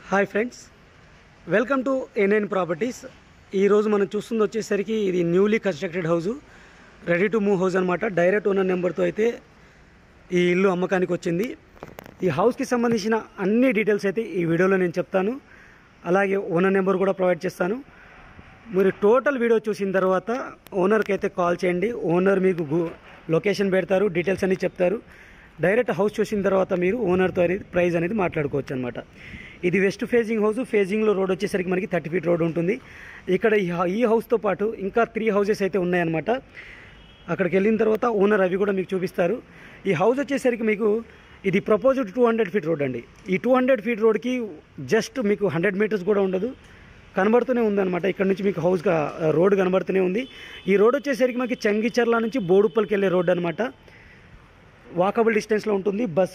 Hi friends, welcome to NN properties. ఈరోజు మనం చూస్తుంది వచ్చేసరికి ఇది newly constructed house, ready to move house అనమాట. డైరెక్ట్ ఓనర్ నెంబర్తో అయితే ఈ ఇల్లు అమ్మకానికి వచ్చింది. ఈ హౌస్కి సంబంధించిన అన్ని డీటెయిల్స్ అయితే ఈ వీడియోలో నేను చెప్తాను. అలాగే ఓనర్ నెంబర్ కూడా ప్రొవైడ్ చేస్తాను. మీరు టోటల్ వీడియో చూసిన తర్వాత ఓనర్కి అయితే కాల్ చేయండి. ఓనర్ మీకు లొకేషన్ పెడతారు, డీటెయిల్స్ అన్నీ చెప్తారు. డైరెక్ట్ హౌస్ చూసిన తర్వాత మీరు ఓనర్తో అనేది ప్రైస్ అనేది మాట్లాడుకోవచ్చు అనమాట. ఇది వెస్ట్ ఫేజింగ్ హౌస్. ఫేజింగ్లో రోడ్ వచ్చేసరికి మనకి 30 ఫీట్ రోడ్ ఉంటుంది. ఇక్కడ ఈ హౌస్తో పాటు ఇంకా 3 హౌసెస్ అయితే ఉన్నాయన్నమాట. అక్కడికి వెళ్ళిన తర్వాత ఓనర్ అవి కూడా మీకు చూపిస్తారు. ఈ హౌస్ వచ్చేసరికి మీకు ఇది ప్రపోజ్డ్ 200 ఫీట్ రోడ్ అండి. ఈ 200 ఫీట్ రోడ్కి జస్ట్ మీకు 100 మీటర్స్ కూడా ఉండదు, కనబడుతూనే ఉందన్నమాట. ఇక్కడ నుంచి మీకు హౌస్ రోడ్ కనబడుతూనే ఉంది. ఈ రోడ్ వచ్చేసరికి మనకి చంగిచర్ల నుంచి బోడుప్పల్కి వెళ్ళే రోడ్ అనమాట. వాకబుల్ డిస్టెన్స్లో ఉంటుంది. బస్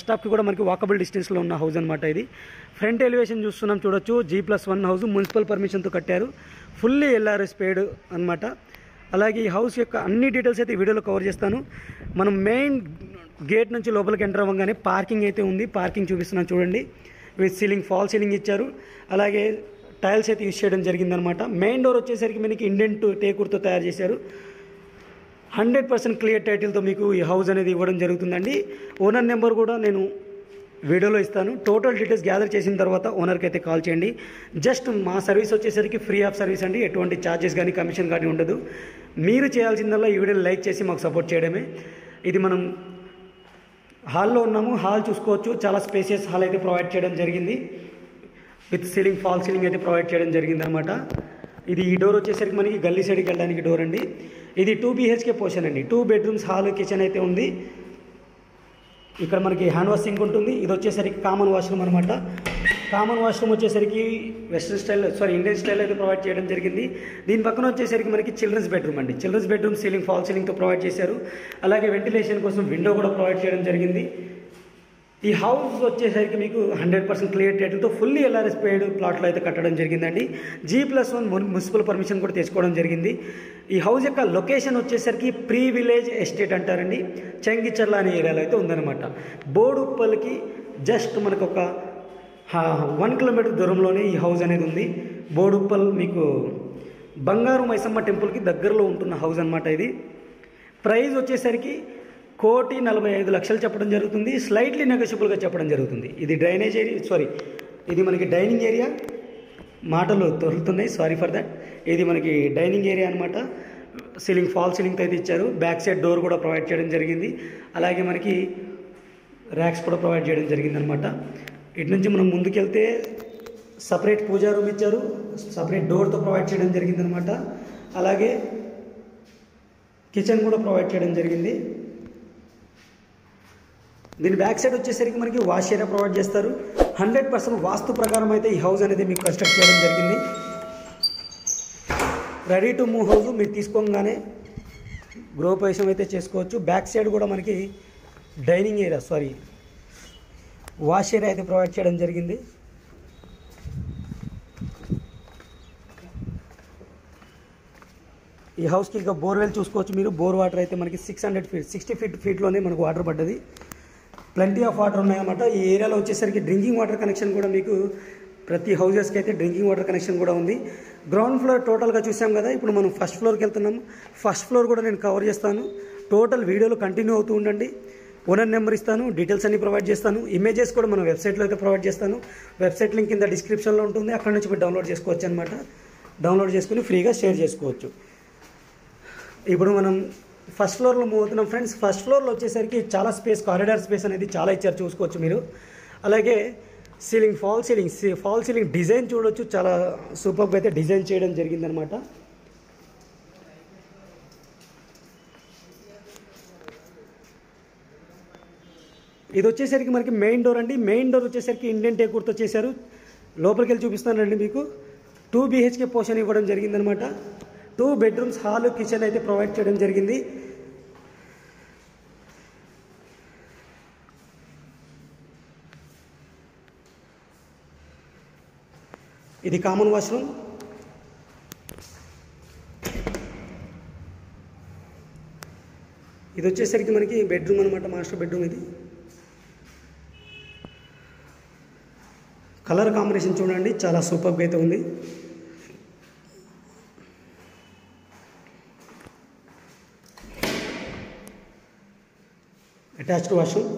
స్టాప్కి కూడా మనకి వాకబుల్ డిస్టెన్స్లో ఉన్న హౌస్ అనమాట. ఇది ఫ్రంట్ ఎలివేషన్ చూస్తున్నాం, చూడొచ్చు. G+1 హౌస్, మున్సిపల్ పర్మిషన్తో కట్టారు. ఫుల్లీ LRS పేడ్ అనమాట. అలాగే ఈ హౌస్ యొక్క అన్ని డీటెయిల్స్ అయితే ఈ వీడియోలో కవర్ చేస్తాను. మనం మెయిన్ గేట్ నుంచి లోపలికి ఎంటర్ అవ్వగానే పార్కింగ్ అయితే ఉంది. పార్కింగ్ చూపిస్తున్నాను చూడండి. విత్ సీలింగ్, ఫాల్ సీలింగ్ ఇచ్చారు. అలాగే టైల్స్ అయితే యూజ్ చేయడం జరిగిందనమాట. మెయిన్ డోర్ వచ్చేసరికి మనకి ఇండియన్ టేకుర్తో తయారు చేశారు. 100% క్లియర్ టైటిల్తో మీకు ఈ హౌస్ అనేది ఇవ్వడం జరుగుతుందండి. ఓనర్ నెంబర్ కూడా నేను వీడియోలో ఇస్తాను. టోటల్ డీటెయిల్స్ గ్యాదర్ చేసిన తర్వాత ఓనర్కి అయితే కాల్ చేయండి. జస్ట్ మా సర్వీస్ వచ్చేసరికి ఫ్రీ ఆఫ్ సర్వీస్ అండి. ఎటువంటి ఛార్జెస్ కానీ కమిషన్ కానీ ఉండదు. మీరు చేయాల్సిందల్లా ఈ వీడియోని లైక్ చేసి మాకు సపోర్ట్ చేయడమే. ఇది మనం హాల్లో ఉన్నాము. హాల్ చూసుకోవచ్చు. చాలా స్పేసియస్ హాల్ అయితే ప్రొవైడ్ చేయడం జరిగింది. విత్ సీలింగ్, ఫాల్ సీలింగ్ అయితే ప్రొవైడ్ చేయడం జరిగింది అనమాట. ఇది ఈ డోర్ వచ్చేసరికి మనకి గల్లీ సైడ్కి వెళ్ళడానికి డోర్ అండి. ఇది 2 BHK పోర్షన్ అండి. 2 బెడ్రూమ్స్, హాల్, కిచెన్ అయితే ఉంది. ఇక్కడ మనకి హ్యాండ్ వాష్ సింక్ ఉంటుంది. ఇది వచ్చేసరికి కామన్ వాష్రూమ్ అనమాట. కామన్ వాష్రూమ్ వచ్చేసరికి ఇండియన్ స్టైల్ అయితే ప్రొవైడ్ చేయడం జరిగింది. దీని పక్కన వచ్చేసరికి మనకి చిల్డ్రన్స్ బెడ్రూమ్ అండి. చిల్డ్రన్స్ బెడ్రూమ్ సీలింగ్, ఫాల్ సీలింగ్తో ప్రొవైడ్ చేశారు. అలాగే వెంటిలేషన్ కోసం విండో కూడా ప్రొవైడ్ చేయడం జరిగింది. ఈ హౌస్ వచ్చేసరికి మీకు 100% క్లియర్ టైటిల్తో ఫుల్లీ LRS పేడ్ ప్లాట్లో అయితే కట్టడం జరిగిందండి. G+1 మున్సిపల్ పర్మిషన్ కూడా తెచ్చుకోవడం జరిగింది. ఈ హౌస్ యొక్క లొకేషన్ వచ్చేసరికి ప్రీ విలేజ్ ఎస్టేట్ అంటారండి. చంగిచర్ల అనే ఏరియాలో అయితే ఉందన్నమాట. బోడుప్పల్కి జస్ట్ మనకు ఒక 1 కిలోమీటర్ దూరంలోనే ఈ హౌస్ అనేది ఉంది. బోడుప్పల్ మీకు బంగారు మైసమ్మ టెంపుల్కి దగ్గరలో ఉంటున్న హౌస్ అనమాట. ఇది ప్రైస్ వచ్చేసరికి 1,45,00,000 చెప్పడం జరుగుతుంది. స్లైట్లీ నెగోషియబుల్గా చెప్పడం జరుగుతుంది. ఇది డ్రైనేజ్ ఏరియా, ఇది మనకి డైనింగ్ ఏరియా. మాటలు దొరుకుతున్నాయి, సారీ ఫర్ దట్. ఇది మనకి డైనింగ్ ఏరియా అనమాట. సీలింగ్, ఫాల్ సీలింగ్తో అయితే ఇచ్చారు. బ్యాక్ సైడ్ డోర్ కూడా ప్రొవైడ్ చేయడం జరిగింది. అలాగే మనకి ర్యాక్స్ కూడా ప్రొవైడ్ చేయడం జరిగింది అనమాట. ఇటు నుంచి మనం ముందుకెళ్తే సపరేట్ పూజా రూమ్ ఇచ్చారు. సపరేట్ డోర్తో ప్రొవైడ్ చేయడం జరిగింది అనమాట. అలాగే కిచెన్ కూడా ప్రొవైడ్ చేయడం జరిగింది. దీని బ్యాక్ సైడ్ వచ్చేసరికి మనకి వాష్ ఏరియా ప్రొవైడ్ చేస్తారు. 100% వాస్తు ప్రకారం అయితే ఈ హౌస్ అనేది మీకు కన్స్ట్రక్ట్ చేయడం జరిగింది. Ready to move house. మీరు తీసుకోగానే గృహప్రవేశం అయితే చేసుకోవచ్చు. బ్యాక్ సైడ్ కూడా మనకి డైనింగ్ ఏరియా, వాష్ ఏరియా అయితే ప్రొవైడ్ చేయడం జరిగింది. ఈ హౌస్కి ఇక బోర్వెల్ చూసుకోవచ్చు మీరు. బోర్ వాటర్ అయితే మనకి 60 ఫీట్లోనే మనకు వాటర్ పడ్డది. ప్lenty ఆఫ్ వాటర్ ఉన్నాయన్నమాట. ఈ ఏరియాలో వచ్చేసరికి డ్రింకింగ్ వాటర్ కనెక్షన్ కూడా మీకు ప్రతి హౌజెస్కి అయితే డ్రింకింగ్ వాటర్ కనెక్షన్ కూడా ఉంది. గ్రౌండ్ ఫ్లోర్ టోటల్గా చూసాం కదా. ఇప్పుడు మనం ఫస్ట్ ఫ్లోర్కి వెళ్తున్నాము. ఫస్ట్ ఫ్లోర్ కూడా నేను కవర్ చేస్తాను. టోటల్ వీడియోలో కంటిన్యూ అవుతూ ఉండండి. ఓనర్ నెంబర్ ఇస్తాను, డీటెయిల్స్ అన్ని ప్రొవైడ్ చేస్తాను. ఇమేజెస్ కూడా మనం వెబ్సైట్లో అయితే ప్రొవైడ్ చేస్తాను. వెబ్సైట్ లింక్ కింద డిస్క్రిప్షన్లో ఉంటుంది. అక్కడ నుంచి మీరు డౌన్లోడ్ చేసుకోవచ్చు అనమాట. డౌన్లోడ్ చేసుకుని ఫ్రీగా షేర్ చేసుకోవచ్చు. ఇప్పుడు మనం ఫస్ట్ ఫ్లోర్లో మూవ్ అవుతున్నాం ఫ్రెండ్స్. ఫస్ట్ ఫ్లోర్లో వచ్చేసరికి చాలా స్పేస్, కారిడార్ స్పేస్ అనేది చాలా ఇచ్చారు, చూసుకోవచ్చు మీరు. అలాగే సీలింగ్, ఫాల్ సీలింగ్ డిజైన్ చూడొచ్చు. చాలా సూపర్గా అయితే డిజైన్ చేయడం జరిగిందనమాట. ఇది వచ్చేసరికి మనకి మెయిన్ డోర్ అండి. మెయిన్ డోర్ వచ్చేసరికి ఇండియన్ టేకుర్తో చేశారు. లోపలికి వెళ్ళి చూపిస్తానండి మీకు. 2 BHK పోర్షన్ ఇవ్వడం జరిగిందనమాట. 2 బెడ్రూమ్స్, హాల్, కిచెన్ అయితే ప్రొవైడ్ చేయడం జరిగింది. ఇది కామన్ వాష్రూమ్. ఇది వచ్చేసరికి మనకి బెడ్రూమ్ అనమాట, మాస్టర్ బెడ్రూమ్ ఇది. కలర్ కాంబినేషన్ చూడండి, చాలా సూపర్గా అయితే ఉంది. Attached washroom.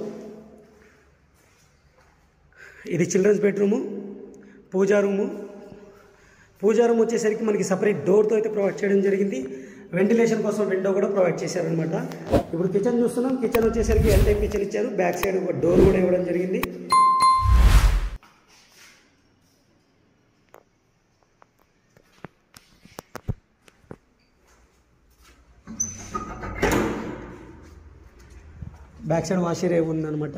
ఇది చిల్డ్రన్స్ బెడ్రూము. పూజా రూమ్ వచ్చేసరికి మనకి సపరేట్ డోర్తో అయితే ప్రొవైడ్ చేయడం జరిగింది. వెంటిలేషన్ కోసం విండో కూడా ప్రొవైడ్ చేశారనమాట. ఇప్పుడు కిచెన్ చూస్తున్నాం. కిచెన్ వచ్చేసరికి ఎల్ టైప్ కిచెన్ ఇచ్చారు. బ్యాక్ సైడ్ ఒక డోర్ కూడా ఇవ్వడం జరిగింది. బ్యాక్ సైడ్ వాష్ ఏరియా ఉందన్నమాట.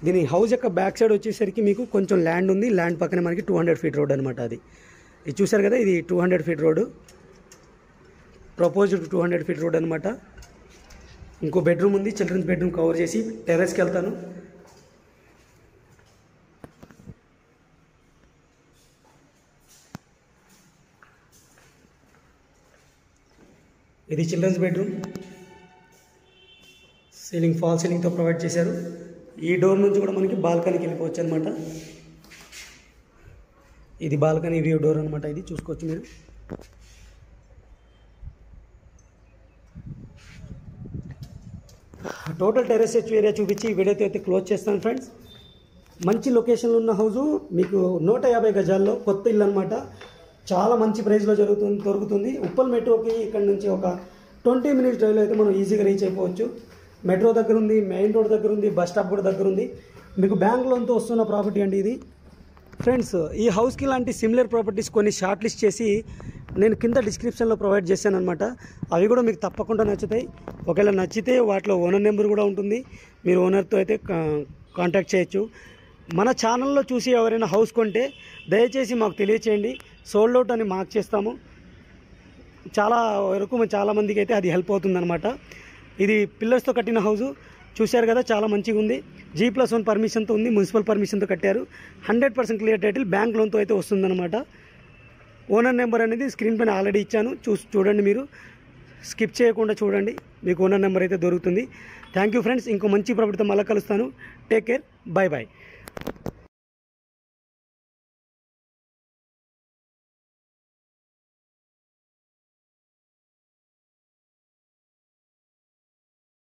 దీని హౌస్ యొక్క బ్యాక్ సైడ్ వచ్చేసరికి మీకు కొంచెం ల్యాండ్ ఉంది. ల్యాండ్ పక్కనే మనకి 200 ఫీట్ రోడ్ అనమాట. ఇది చూసారు కదా, ఇది 200 feet road, proposed 200 feet road అనమాట. ఇంకో బెడ్రూమ్ ఉంది. చిల్డ్రన్స్ బెడ్రూమ్ కవర్ చేసి టెర్రస్కి వెళ్తాను. ఇది చిల్డ్రన్స్ బెడ్రూమ్. సీలింగ్ ఫాల్ సీలింగ్తో ప్రొవైడ్ చేశారు. ఈ డోర్ నుంచి కూడా మనకి బాల్కనీకి వెళ్ళిపోవచ్చు అనమాట. ఇది బాల్కనీ వ్యూ డోర్ అనమాట. ఇది చూసుకోవచ్చు మీరు. టోటల్ టెర్రస్ ఏరియా చూపించి ఈ వీడియోతో అయితే క్లోజ్ చేస్తాను ఫ్రెండ్స్. మంచి లొకేషన్లో ఉన్న హౌజు మీకు 150 గజాల్లో కొత్త ఇల్లు అనమాట. చాలా మంచి ప్రైస్లో దొరుకుతుంది. ఉప్పల్ మెట్రోకి ఇక్కడ నుంచి ఒక 20 మినిట్స్ డ్రైవ్లో అయితే మనం ఈజీగా రీచ్ అయిపోవచ్చు. మెట్రో దగ్గర ఉంది, మెయిన్ రోడ్ దగ్గర ఉంది, బస్ స్టాప్ కూడా దగ్గర ఉంది. మీకు బ్యాంక్ లోన్తో వస్తున్న ప్రాపర్టీ అండి ఇది. ఫ్రెండ్స్, ఈ హౌస్కి లాంటి సిమిలర్ ప్రాపర్టీస్ కొన్ని షార్ట్ లిస్ట్ చేసి నేను కింద డిస్క్రిప్షన్లో ప్రొవైడ్ చేశాను అనమాట. అవి కూడా మీకు తప్పకుండా నచ్చుతాయి. ఒకవేళ నచ్చితే వాటిలో ఓనర్ నెంబర్ కూడా ఉంటుంది. మీరు ఓనర్తో అయితే కాంటాక్ట్ చేయొచ్చు. మన ఛానల్లో చూసి ఎవరైనా హౌస్ కొంటే దయచేసి మాకు తెలియచేయండి. సోల్డ్ అవుట్ అని మార్క్ చేస్తాము. చాలామందికి అయితే అది హెల్ప్ అవుతుందన్నమాట. ఇది పిల్లర్స్తో కట్టిన హౌజు చూశారు కదా, చాలా మంచిగా ఉంది. G+1 పర్మిషన్తో ఉంది. మున్సిపల్ పర్మిషన్తో కట్టారు. 100% క్లియర్ టైటిల్, బ్యాంక్ లోన్తో అయితే వస్తుందన్నమాట. ఓనర్ నెంబర్ అనేది స్క్రీన్ పైన ఆల్రెడీ ఇచ్చాను. చూడండి, మీరు స్కిప్ చేయకుండా చూడండి. మీకు ఓనర్ నెంబర్ అయితే దొరుకుతుంది. Thank you friends. ఇంకో మంచి ప్రాపర్టీతో మళ్ళీ కలుస్తాను. Take care. బై.